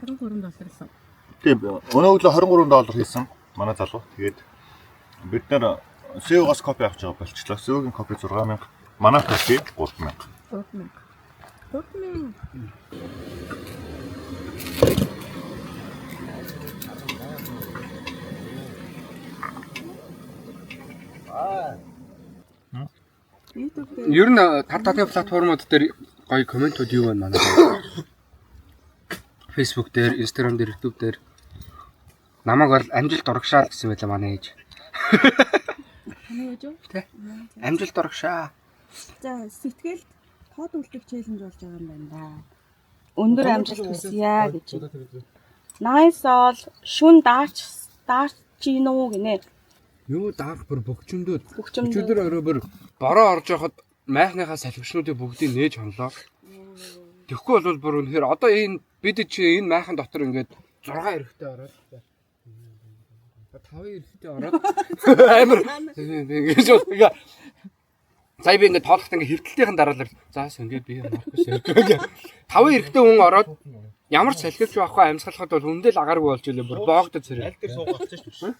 $23 гэсэн. Тийм. Өнөө өглөө $23 хийсэн. Манай залуу. Тэгээд бид нэр СЕО-гоос копи авч байгаа болчихлоо. СЕО-гийн копи 6000. Манай копи 3000. 3000. Ер нь тат платформуд дээр гоё комментууд юу байна манай. Facebook дээр, Instagram дээр, YouTube дээр намайг бол амжилт урагшаа гэсэн байлаа манай ээж. Таны ээж үү? Тэ. Амжилт урагшаа. За сэтгэл тод үлдэх челленж болж байгаа юм байна да. Өндөр амжилт хүсье гэж. Nice all шүн даарч гинөө гинэ. Юу даах бүр бөгчмөдөд. Өчигдөр орой бүр бороо орж явахад майхныхаа салхивчнуудыг бүгдийг нээж хонлоо. Тэгэхгүй бол бүр үнэхээр одоо энэ бид чи энэ майхан дотор ингээд 6 эрэхтэй ороод 5 эрэхтэй ороод амар ингэж байгаа. Сая би ингээд тоолохт ингээд хэвтэлтийн дараалал заас ингээд би маркус эргэж 5 эрэхтэй хүн ороод ямар ч салхивч байхгүй амьсгалахад бол үндэл агааргүй болж илээ бүр боогдод зэрэг. Аль дээр суугаад ч шүү.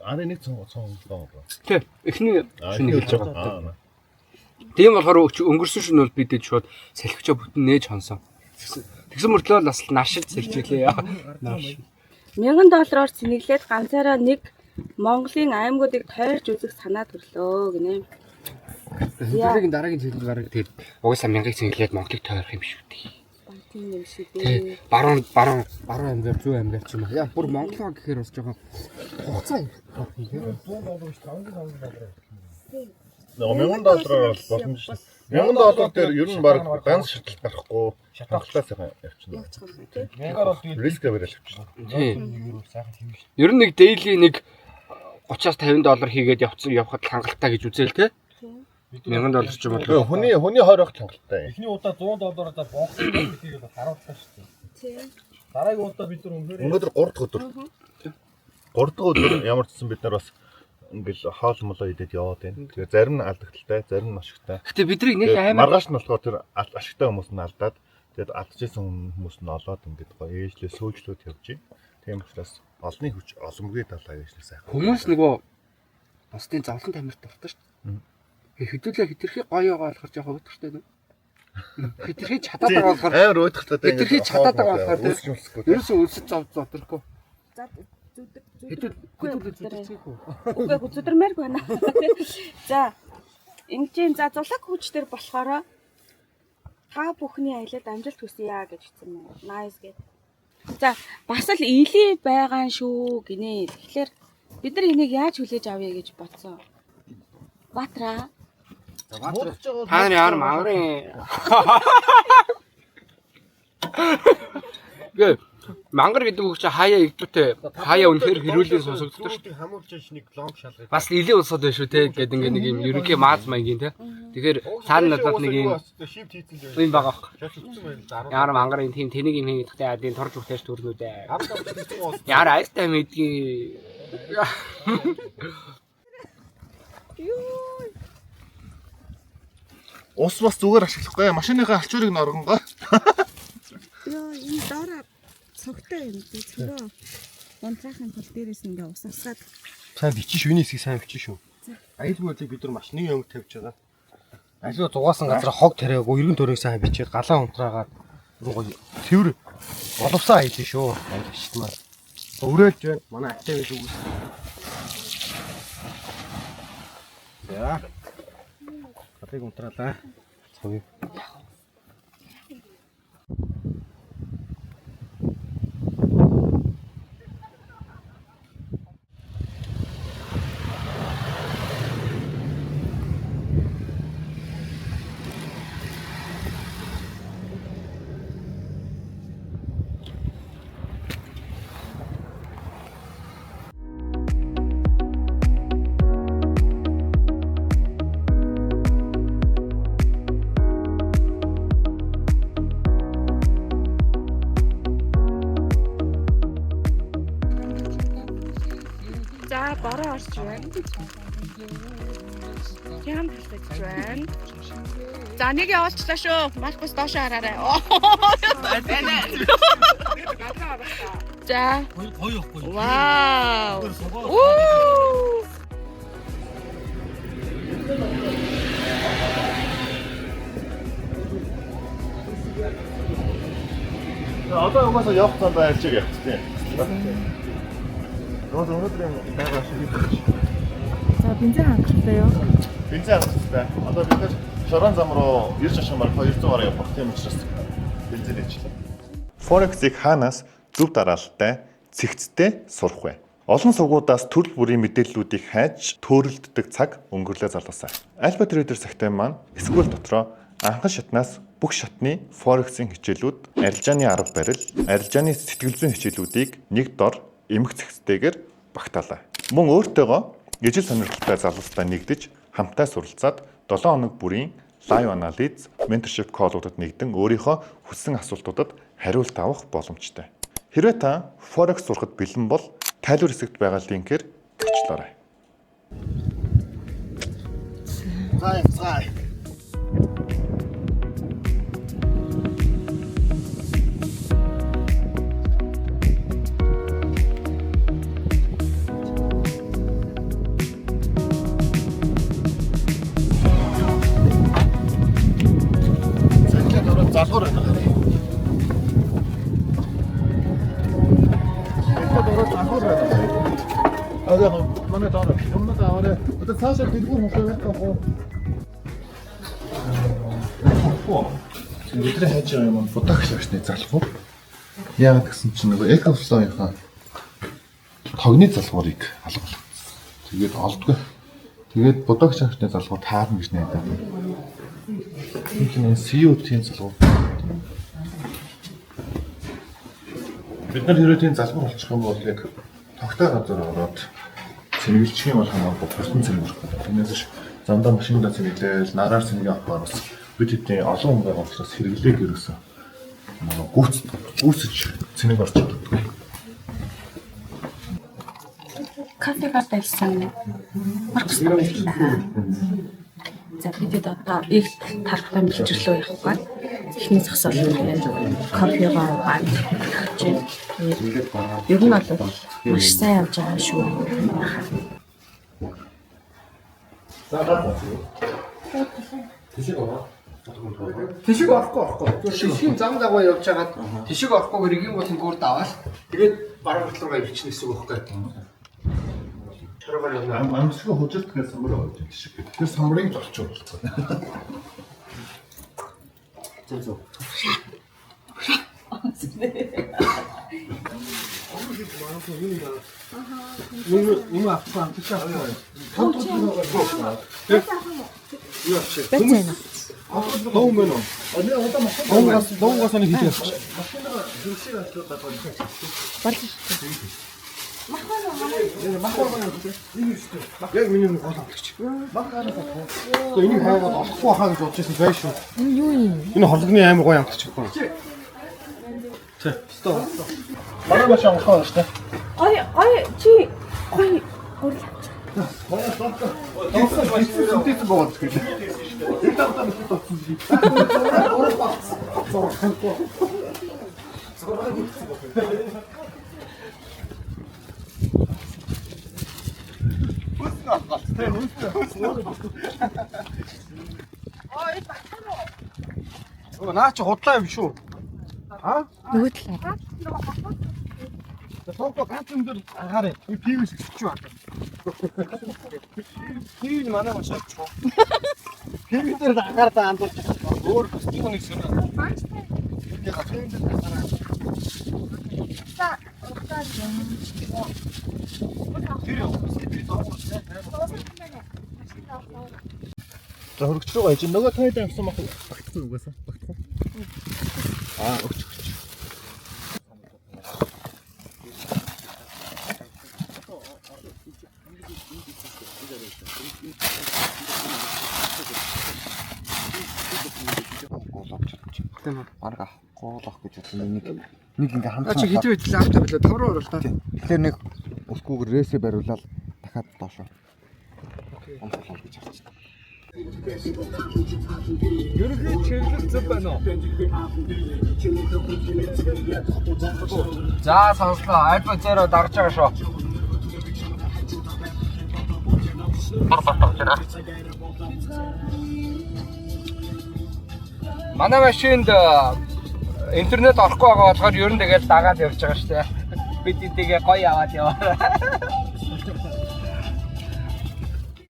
Арай нэг цонголоо. Тий. Эхний шинэ хэлж байгаа. Тийм болохоор өнгөрсөн шөнө бол бид шууд салхивчаа бүтэн нээж хонсон. Тэгсэн мөртлөө бас нашид сэлжүүлээ. $1000-оор цэнэглээд ганцаараа нэг Монголын аймагуудыг тойрч үзэх санаа төрлөө гинэ. Хэдүүлгийн дараагийн жилд гараг тэгээд угаасаа 1000-ыг цэнэглээд Монголыг тойрох юм шүү дээ. Тийм юм шиг дээ. Баруун амгаар зүүн амгаар ч юм уу. Яа бүр Монголоо гэхээр бас жоохон хугацаа их. $1000 болно шүү. $1000 дээр ер нь баг ганц шаталт гарахгүй. Шаталтаас явчихна. Ягаар бол риск аваад явчихна. Ер нь нэг daily нэг $30-аас $50 хийгээд явхад хангалттай гэж үзээл те. $1000 ч юм уу. Хүний 20 хангалттай. Эхний удаа $100-аар бонхсон гэдгийг харуулсан шүү дээ. Тийм. Дараагийн удаа бид нар Өнөөдөр 3 дахь өдөр. 3 дахь өдөр ямар ч гэсэн бид нар бас ингээл хоол молоо идээд яваад байна. Тэгээ зарим нь алдагдaltaй, зарим нь ашигтай. Гэтэ бидний нэг амар маргааш нь болохоор тэр ашигтай хүмүүс нь алдаад тэгээд алдчихсан хүмүүс нь олоод ингээд гоё ээжлээ сөөжлүүд явж байна. Тийм учраас олонний хүч олонгийн талаа ээжлээ сайхан. хүмүүс нөгөө бусдын зовлон тамирт дуртай шүү дээ. Хэдүүлээ хитрхи гоё байгаа болохоор жоохон өдөртэй нэ. Хитрхи чадаад байгаа болохоор амар өдөртэй. хитрхи чадаад байгаа болохоор ерөөсөө үлсэж зодорхгүй. За Хэдүүлээ. үгүй хүзүдэрмээр байна. За энэ чинь за зулаг хүчтэр болохоор та бүхний аялалд амжилт хүсье гэж хэлсэн байна. Nice гэд. За бас л ийлий байгаа шүү гинэ. Тэгэхээр бид нар энийг яаж хүлээж авъя гэж бодсон. Батра. Та нарын яар мангарын. Гэ мангар гэдэг үг чи хаяа игдүүтэй хаяа үнэхээр хэрүүлийн сонсогддог шүү дээ. хамуулж нэг лонг шалгаж. Бас илийн улсууд байна шүү те гэдэг ингээ нэг юм ерөнхий мааз маягийн те. Тэгэхээр цаана надад нэг юм шифт хийсэн л юм байгаа байхгүй. шалгагдсан байна. Яар мангарын тийм тэнийг юм хийхдээ адын торж үхтэйч төрнүүдээ. Яар айстай мэдгийн. Ус бас зүгээр ашиглахгүй. Машиныхаа алчуурыг н оргонгоо. Яа энэ дараа цогтой юм тий цороо. Унтраахын тул дээрээс ингээ ус асаад. Сайн бичиж шүний хэсгийг сайн бичиж шүү. Аюулгүй бид нар машины өнгө тавьж байгаа. Аюулгүй зугаасан газар хог тариагүй эргэн төрөг сайн бичээд галаа унтраагаад гоё цэвэр боловсон аял шүү. Аюулшт маань. Өрөөлж байна. Манай аттай байж үгүй. За. Хатыг унтраалаа. Цогёо. За бороо орч байна. Яам талцж байна. За нэг явуулчлаа шүү. Маркус доош хараарай. За. гоё ихгүй. Вау. Уу. Одоо угаасаа явах цаанд альж явах тийм. Өнөөдрийн байгаа шиг. За бензин хангалттай юу? Бензин хангалттай. Одоо бид нэр Шорон зам руу ирж ашигмаар 200 гаруй явах тийм учраас бензин ээжлээ. Forex-ийг хаанаас зөв дараалттай, цэгцтэй сурах вэ? Олон сувгуудаас төрөл бүрийн мэдээллүүдийг хайж төөрөлддөг цаг өнгөрлөө залуусаа. Alpha Trader цагтай маань эсвэл дотроо анхан шатнаас бүх шатны Forex-ийн хичээлүүд, арилжааны арга барил, арилжааны сэтгэл зүйн хичээлүүдийг нэг дор эмх цэгцтэйгээр багтаалаа. Мөн өөртөөгөө ижил сонирхолтой залуустай нэгдэж хамтаа суралцаад 7 хоног бүрийн лайв анализ, менторшип коллуудад нэгдэн өөрийнхөө хүссэн асуултуудад хариулт авах боломжтой. Хэрвээ та Forex сурахад бэлэн бол тайлбар хэсэгт байгаа линкээр очлоорой. Зай. залгуур байна. залгуур байна. Одоо манай доор өмнөд аваарэ. Одоо цаашаа дэлгүүр хөшөө байхгүй. Өдрөө хайж байгаа юм будагш шашны залгуур. Яагаад гэсэн чинь нөгөө экофлоийнхаа тогны залгуурыг алгал. Тэгээд олдгоо. Тэгээд будагш шашны залгуур таарна гэж найдаа. Энэ CO2-ийн залгуур. Бид нар хэрвээ тийм залгуур болчих юм бол яг тогтой газар ороод цэнгэлчих юм бол хамаагүй бүртэн цэнгэлэх. Тэрнээс замдаа машиндаа цэнгэлээл, нараар цэнгээ авахаар бас бид хэдийн олон хүн байгаа учраас хэрэглээг ерөөсөө гүйцэж цэнэг орж ирдэг. Кафегаар байсан. Маркус байна. За бидэд одоо их тархтай бэлчрлөө явахгүй. Эхний зогсоол кофегоо гаад. Ер нь бол маш сайн явж байгаа шүү. Тишиг орохгүй. Шишгийн зам дагуу явж хагаад тишиг орохгүйгээр игийн болон гүр даваал. Тэгээд баруун талраа ивчихнэ гэсэн үг байхгүй. Амсгаа хөжилт гэсэн самбар байна шиг. Тэр самбарыг зорчуул. Зөв. Юм авсан тийш аваа. Бэцэн. Дом мөн. Донгоос нэг хийх. Яг миний нэг гол авчих. Энийг хайгаад олохгүй хаа гэж бодож байсан байх шүү. Юу юм? Энэ хорлогны амар гоё амтчих байна. Тэ, стоо. Бараа маш амархан шүү дээ. Ой чи гоё гурил авч. Гоё стоо. Тэт бод гэж. Энэ тавтаа биш тооцсон. Наа чи худлаа юм шүү. Аа? Нөгөө талаа. Тонко ганц юм дээр агаарэ. Би пивс гэж байна. Пив манай маш авчих. Пив дээр агаар та андуулж өөр бүсгүй нэг сүрэ. Яг пив дээр агаар. За хөргөч рүү гайж нөгөө тойд авсан багтсан угаасаа багтсан. Өгч. Барга гоолох гэж бодлоо нэг ингээ хамт. Чи хэдий байдлаа автаа билээ 5 руу оруулаа та. Тэгэхээр нэг өсгүүгээр рээсээ бариулаад дахиад доошоо. Онцлол гэж харчихсан. Ерөнхий чиглэл зөв байна уу? За сонслоо. Альфа 0 дарж байгаа шүү. Манай машинд интернет орохгүй байгаа болохоор ер нь тэгэл дагаад явж байгаа шүү дээ. Бид эдгээ гоё аваад яваа.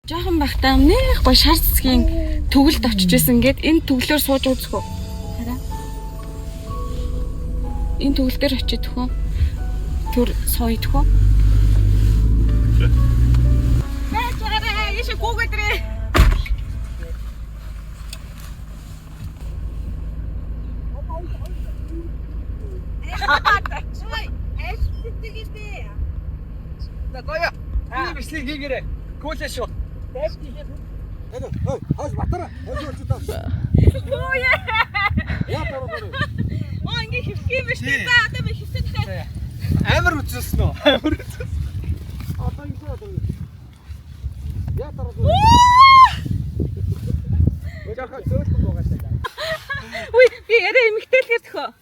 Жохон бахтаа нэх гоё шар цэцгийн төгөлд очижсэн гээд энэ төглөөр сууж үзэх үү? Хараа. Энэ төгөл дээр очиж төхөө. Түр сойдох уу? Бачаараа яшээ гуйгадрээ. Ой, эсвэтгийтэй. За гоё. Би бичлэг хийгээрэй. Куулээ шүү. Хойш батараа. Оо яа. Яа тараа. Оо ингэ хөвчих юм биш үү? За одоо би хөвчих дахиад. Амар үзсэн үү? Амар үзсэн. Одоо юу одоо? Яа тараа. Яхаа зөөлхөн буугаашаа. Үй би ярэ эмгтээлгээр төхөө.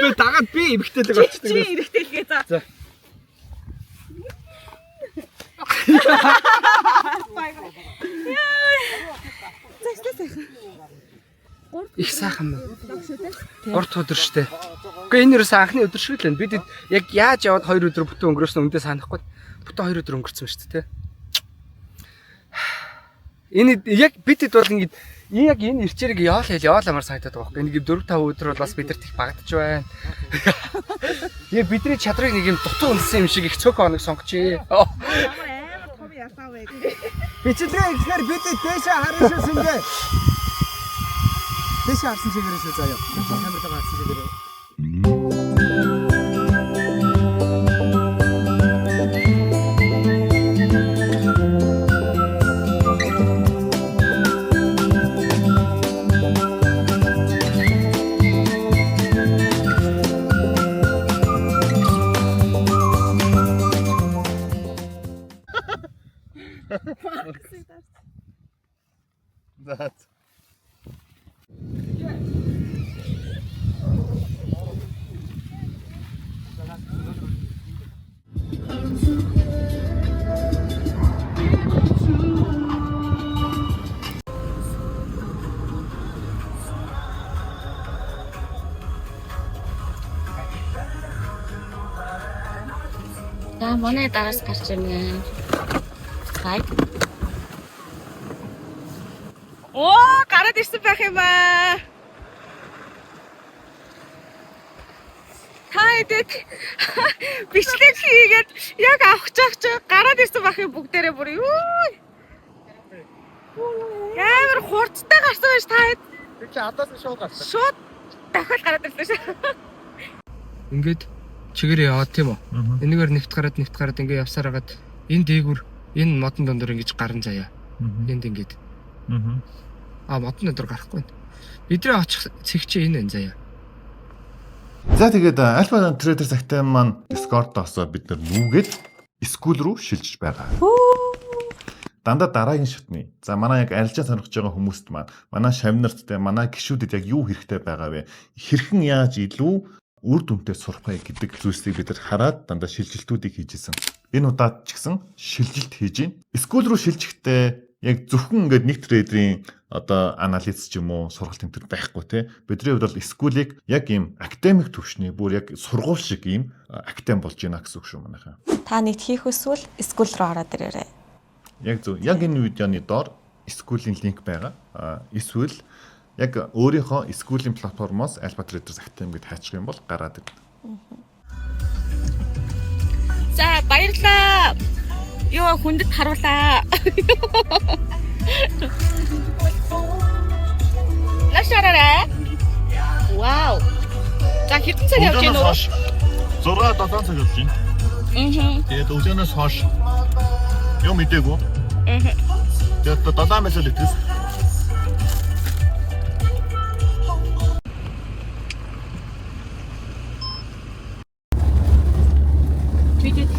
Би дагаад би эмгтээлэг болчихсон. Чи эргэтээлгээ за. За. Их сайхан байна. Урт өдөр штэ. Гэхдээ энэ ерөөс анхны өдөр шиг л байна. Бид яг яаж яваад 2 өдөр бүтэн өнгөрөөсөн үндэ санахгүй. Бүтэн 2 өдөр өнгөрцөн шүү дээ. Энэ яг бидэд бол ингэ яг энэ ирчээрийг явааламар санагдаад байгаа байхгүй. Нэг 4-5 өдөр бол бас бидэрт их багдаж байна. Яг бидний чадрыг нэг юм дутуу үнсэн юм шиг их цөөхөн хоног сонгочихъя. Бичлэг ихлээр бид дээшээ харсан шингээ. Дээшээ харсан чигээрээ шүү заяа. Камераа харсан чигээрээ. That. За манай дараас гарч ирнэ. Хай. Оо, гараад ирсэн байх юм аа. Хайдаг. Бичлэг хийгээд яг авах гэж гараад ирсэн байх юм бүгдээрээ бүр юу. Ямар хурцтай гарсан байж таад. Би чи адаас нь шууд гарсан. Шууд дахиад гараад ирсэн шүү. Ингээд чигээрээ яваад тийм үү? Энэгээр нэвт гараад ингээд явсаар хагаад энэ дээгүр энэ модон дондор ингэж гарan заяа. Энд ингээд. Модон дондор гарахгүй. Бидний очих цэг чи энэ заяа. За тэгээд Alpha Trader цагтай маань Discord-оос бид нар нүгээд school руу шилжиж байгаа. Дандаа дараагийн шатны. За манай яг арилжаа сонирхож байгаа хүмүүст маань манай шавнарттай манай гишүүдэд яг юу хэрэгтэй байгаа вэ? Хэрхэн яаж илүү үр дүнтэй сурах вэ гэдэг зүйлсийг бид нар хараад дандаа шилжилтүүдийг хийж исэн. Энэ удаад ч гэсэн шилжилт хийж байна. School руу шилжихдээ яг зөвхөн ингээд нэг трейдерийн одоо анализ ч юм уу сургалт энэ төр байхгүй те. Бидний хувьд бол school-ыг яг ийм академик төвшний бүр яг сургууль шиг ийм академ болж байна гэсэн үг шүү манайхаа. Та нийт хийх хүсвэл school руу ороод ирээрэй. Яг зөв. Яг энэ видеоны доор school-ийн линк байгаа. Эсвэл яг өөрийнхөө school-ийн платформоос Alpha Traders Academy гэд хайчих юм бол гараад ирнэ. За баярлалаа. Йоо хүндэт харуулаа. Лашараа. Вау. За хэдэн цаг явж гэнэ үү? 6-7 цаг явж байна. Тэгээд өглөөнөөс хойш юу мэдээгүй. Тэгээд 7 месэл итгэс.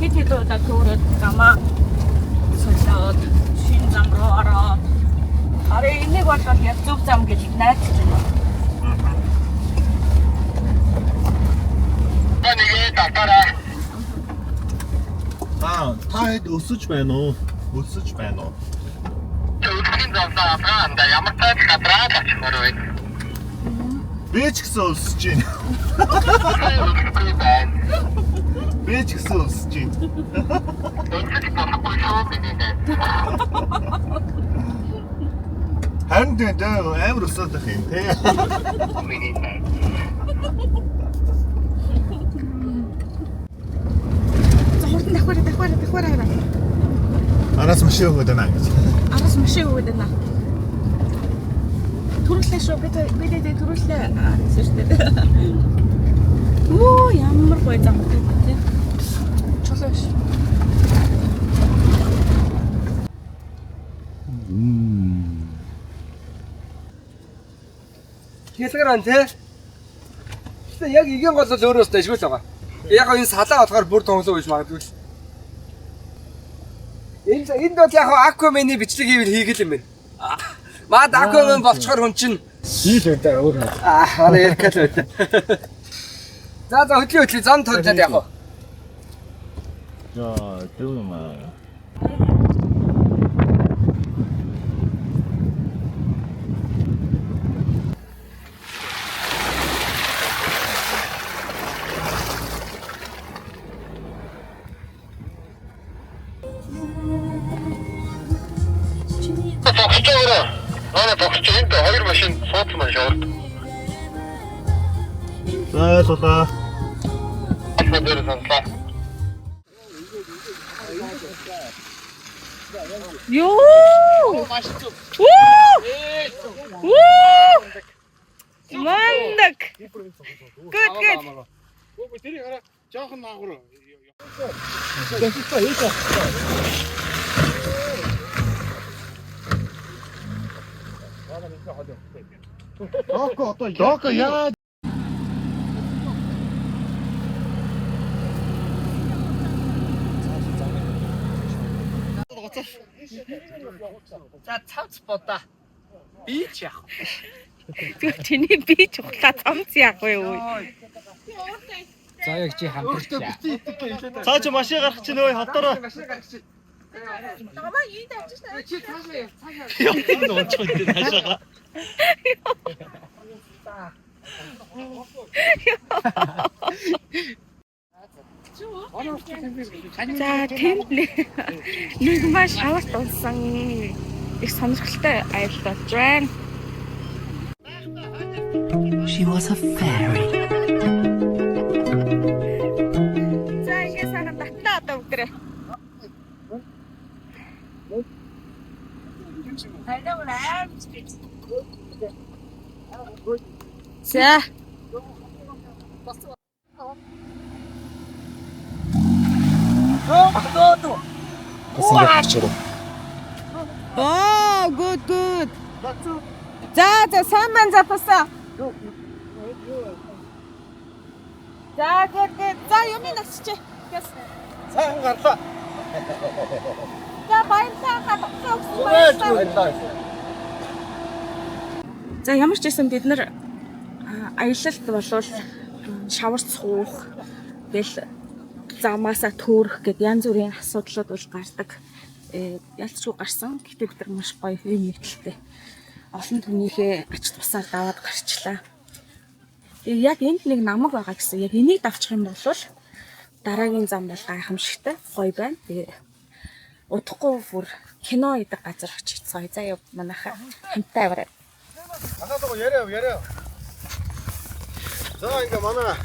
Бид хэд удаа төөрөд гамаа солиод зам руу ороод. Харин энийг бол яг зөв зам гэж найдаж байна. Та хэд өсөж байна уу? Өсөж байна уу? Өсгийн замсаа алгаанда ямар тайд гадраад очихмаар байна. Би ч гэсэн өсөж байна. Би ч гэсэн өсөж байна. Өнцөг болохгүй шүү миний нэ. Харин тэ амар өсөж байх юм те. Миний нэ. Давхар хараа. Араас машин өгöd байна гэж. Араас машин өгöd байна. Төрүүлээ шүү. Би төрүүлээ. Сүртэй. Оо ямар гоё зам тий. Чулууш. Хэлгэрэн тий. Гэтэ яг игийн гол бол өөрөөс дэжгүй л байгаа. Яг энэ салаа болохоор бүр тонглоо гэж магадгүй л. Энд бол яг Aquaman-ы бичлэг хийвэл хийгэл юм байна. Мад Aquaman болчоор хүн чинь Хийл өнтэй өөр. Хараа яркал байт. За хөдлөө зам төлдөд яг. За, тийм юм аа. Богч энд хоёр машин суудсан шоорд. За, сулаа. Ахмадэр санслаа. Ёо! Мандаг. Good. Гоо тэрийг хараа жоохон наагур. Дока яа. За цавц бодаа. Би ч яах. Зүгээр чиний би чухлаа цамц яах вэ өө. За яг чи хамтарчаа. Цаа чи машин гарах чинь өө хавдараа. Намаа ийд авчих таа. Чи цаашаа яа. Энэ онцгой дээ хашаага. За тэнд нэг маш шаварт унсан их сонирхолтой аялал болж байна. She was a fairy. За ингэ сайхан татнаа одоо бүгдээ. За. Oh, good. За сайн байна запаса. За good. За юм насч. Сайн гарлаа. За баярлалаа. Баярлалаа. За ямар ч байсан бид нар аялалд болвол шаварч суух, тэгэл замаасаа төөрөх гэд янз бүрийн асуудлууд бол гардаг. Ялцгүй гарсан. Гэхдээ бид нар маш гоё юм нэгтэлтэй. Олон түнийхээ ач тусаар даваад гарчлаа. Яг энд нэг намаг байгаа гэсэн. Яг энийг давчих юм бол дараагийн зам бол гайхамшигтай, гоё байна. Тэгээ удахгүй бүр кино идэх газар очицгаая. Заяа манайхаа хамтаа аваад. Анаагаа яриа. За ингээ манай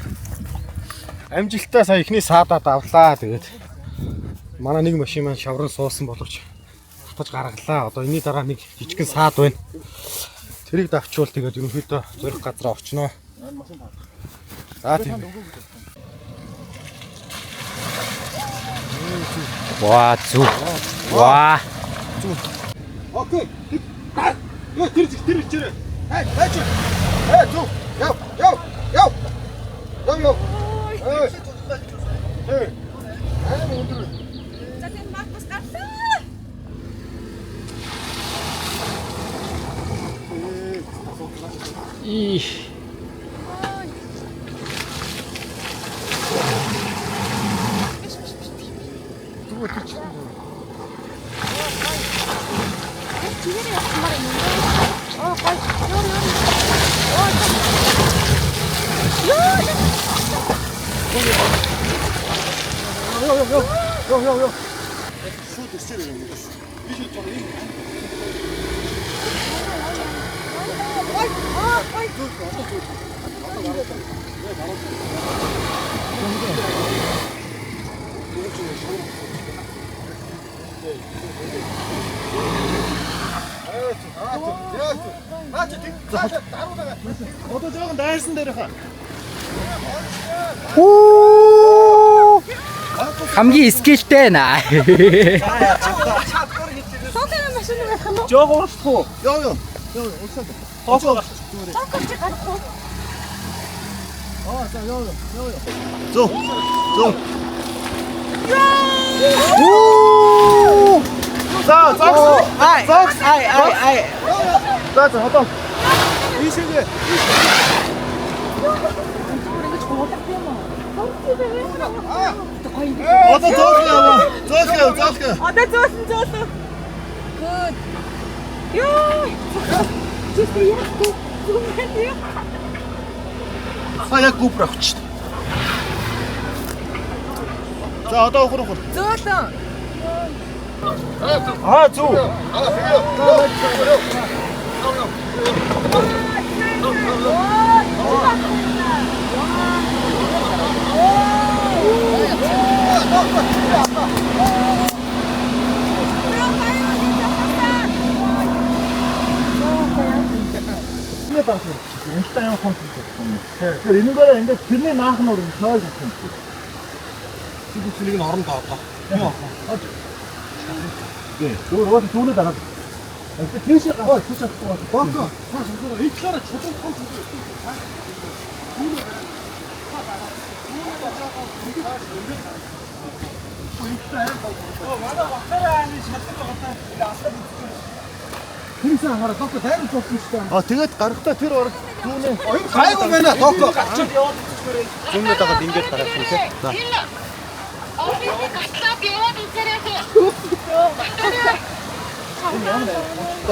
амжилтаа сая ихний саадаа давлаа. Тэгээд манай нэг машин маань шавран суусан боловч хатаж гаргалаа. Одоо энэний дараа нэг жижигхэн саад байна. Тэрийг давчвал тэгээд ерөнхийдөө зөрөх газараа очноо. За тийм. Ваа зү. Ваа. Окей. Юу тэр чирээ. Хай чи. Зү. Яв. Эй. За тийм магбас гарлаа. Шууд өсөөр юм. Одоо жоохон дайрсан дээр хаа. Хамгийн скилтэй наа. Соконы машин байх юм уу? Жог уурах уу? Яа. Тоосоо. Сокоч гарах уу? Зөө. За. Ай. За одоо. Ийшээ. Одоо зөөх. Одоо зөөсөн. Good. Ёо. Чисто яах вэ? Хаяа гүпр авч. За одоо ухрах. Зөөлөн. Зүг. Тэр энэгээр ингээд тэрний наахнуур нь цойл авах юм. Цэцлийг нь оронд авах. Дүүнээ дараад. Тийшээ гаваа тийш авахгүй. Бака. Ичлаараа чулуун том. Тэрийг хараа доктор тайрч болсон шүү дээ. Тэгээд гарахтаа тэр орог дүүнээ. Гайгүй байна доктор гарч. Зүүнээ дагаад ингээд гарах юм тий. За.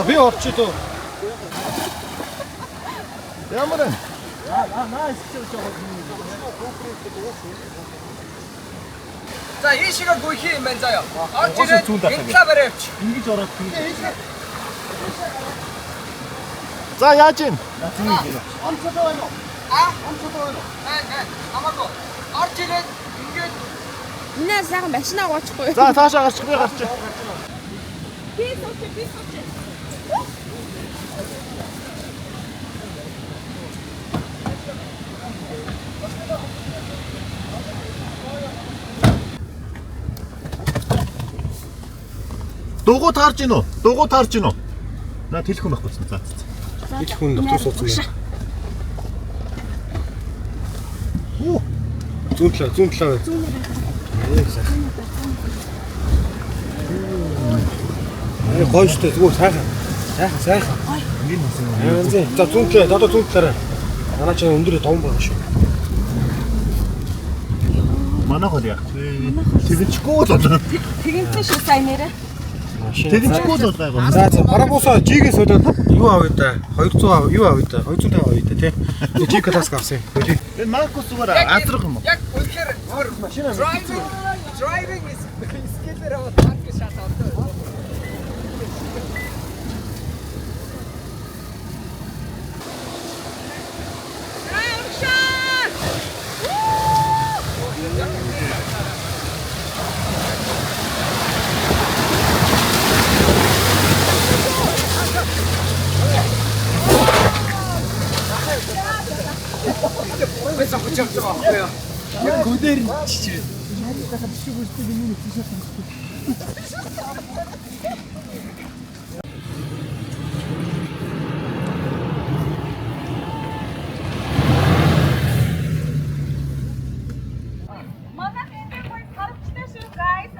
Би орчоо. Ямар вэ? За ийшээгээ гүйх юм байна заяа. Орж ирээд инглаа барайвч. Ингэж ороод. За яаж юм? Онцгой байна уу? Онцгой байна уу? Хамаагүй. Орж ирээд ингээд Наа сайхан машинаа гоочихгүй. За цаашаа гарч би гарч. Би сууч. Дугуй таарч гин үү? Наа телефон байхгүй байна. За. Их хүн дотор суудсан байна. Зүүн талаа. Гойжтой зүгээр сайхан. Ингээд насан. За зүүн талаараа. Манай ч өндөрөө том байгаа шүү. Манайх бол яах вэ? Тэгчгүй л одоо. Тэгэнтэй шүү сайн нэрэ. Тэгчгүй л байгаа. За парабусаа жигээ содод юу авъя да? 200 юу авъя да? 250 авъя да тий. Жиг класс авсан. Энэ Маркус зүгээр азрах юм уу? яг үнэхээр машина driving is skillээр аваад танк шат авдаг. Гүдэр чичээ. Манай энэ гоё харагчтай шүү guys.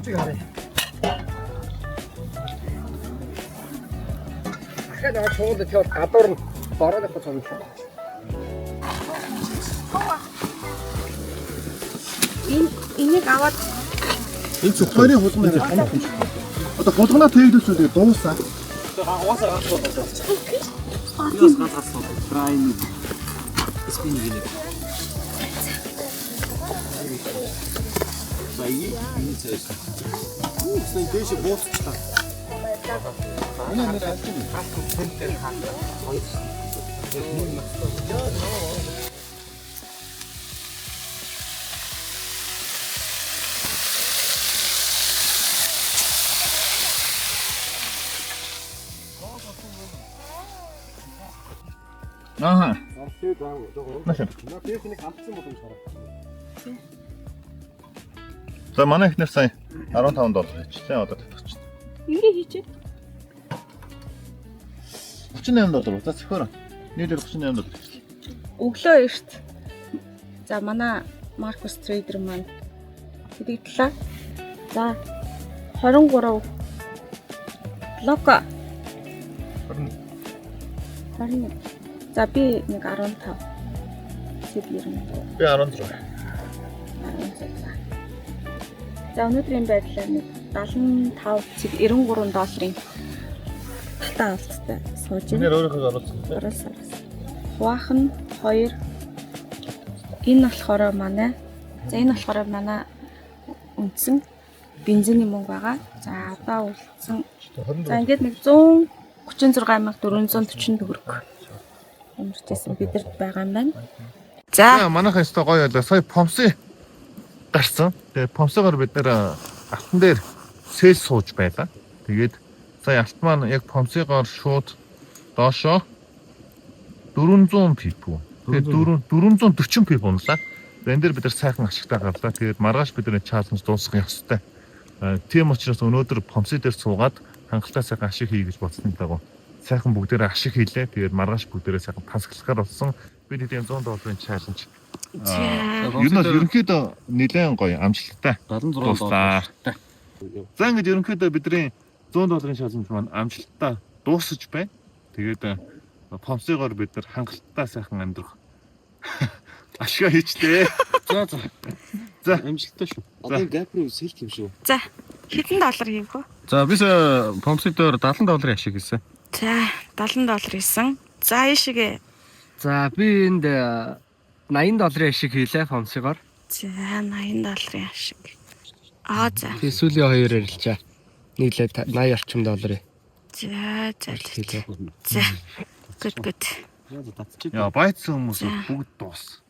Помцыг харъя. Дахиад аваад шууд тэгээд гадуур нь бороод явах юм шиг. Энийг аваад Энэ цогцойрын хулган дээр хамаагүй юм шиг. Одоо хулганаа тэйдүүлсэн тэгээ дуусаа. Ааха. За манай ихнэр сая $15 хийчихлээ одоо татчих. ингээ хийчээ. $38 за зөвхөн. Нийлээр $38 хийчихлээ. Өглөө эрт. За манай Маркус трейдер маань хэдийглээ. За 23 локо 21. За би нэг 15. Сэд 90. Би 16. За өнөөдрийн байдлаар нэг 75.93 долларын талтаа авалттай сууж Энийг байна. өөрийнхөө оруулсан. Оруулсан. Хуваах нь 2. Энэ болохоор манай. За энэ болохоор манай үндсэн бензиний мөнгө байгаа. За одоо үлдсэн. За ингээд нэг 136,440 төгрөг. Өмөрчсэн бидэрт байгаа юм байна. За манайхан өстой гоё байлаа. Сая помсын гарсан. Тэгээ помсогоор бид нэр алтан дээр сэл сууж байлаа. Тэгээд сая алт маань яг помсыгоор шууд доошоо 400 пипу. Тэгээд 440 пипу унлаа. Энэ дээр бид нар сайхан ашигтай гарлаа. Тэгээд маргааш бидний чаленж дуусгах ёстой. Тийм учраас өнөөдөр помсы дээр суугаад хангалттай сайхан ашиг хий гэж бодсны дагуу сайхан бүгдээрээ ашиг хийлээ. Тэгээд маргааш бүгдээрээ сайхан тасгалахаар болсон. Бид хэдийн $100 чаленж. Ер нь ерөнхийдөө нэлээд гоё амжилттай. $76. За ингэж ерөнхийдөө бидний $100 чаленж маань амжилттай дуусаж байна. Тэгээд помсыгоор бид нар хангалттай сайхан амьдрах ашиг хийжтэй. За амжилттай шүү. Одоо гапри сэлт юм шүү. За хэдэн доллар хийв хөө? За бис помсын дээр $70 ашиг хийсэн. За $70 хийсэн. За ийшгээ. За би энд $80 ашиг хийлээ помсыгоор. За $80 ашиг. За. Тэгээ сүүлийн хоёр ярилцаа. Нийлээд $80 орчим долларын. За. За. Good. Яа, байцсан хүмүүс бүгд дуус.